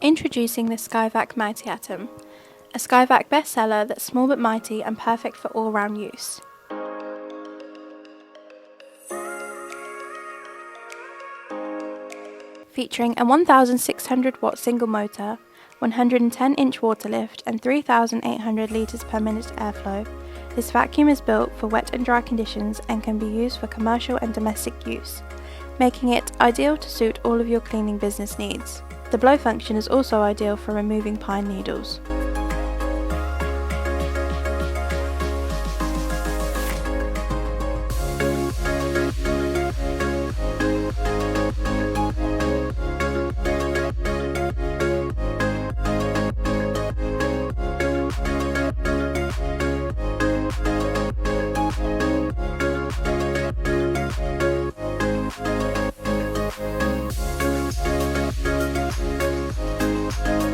Introducing the skyVac Mighty Atom, a skyVac bestseller that's small but mighty and perfect for all-round use. Featuring a 1,600 watt single motor, 110-inch water lift and 3,800 litres per minute airflow, this vacuum is built for wet and dry conditions and can be used for commercial and domestic use, making it ideal to suit all of your cleaning business needs. The blow function is also ideal for removing pine needles.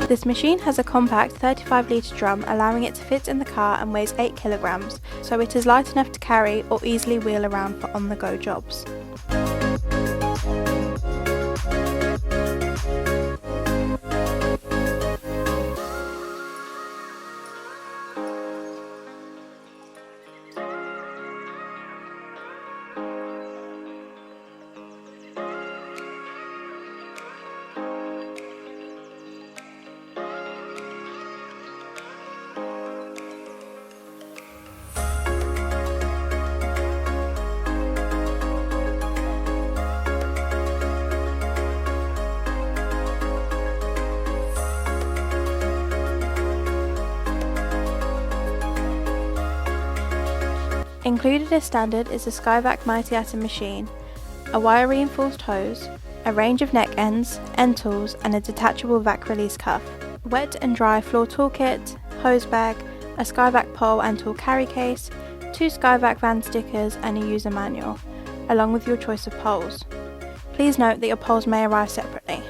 This machine has a compact 35-litre drum, allowing it to fit in the car, and weighs 8 kilograms, so it is light enough to carry or easily wheel around for on-the-go jobs. Included as standard is the skyVac Mighty Atom machine, a wire-reinforced hose, a range of neck ends, end tools and a detachable vac release cuff, wet and dry floor toolkit, hose bag, a skyVac pole and tool carry case, 2 skyVac van stickers and a user manual, along with your choice of poles. Please note that your poles may arrive separately.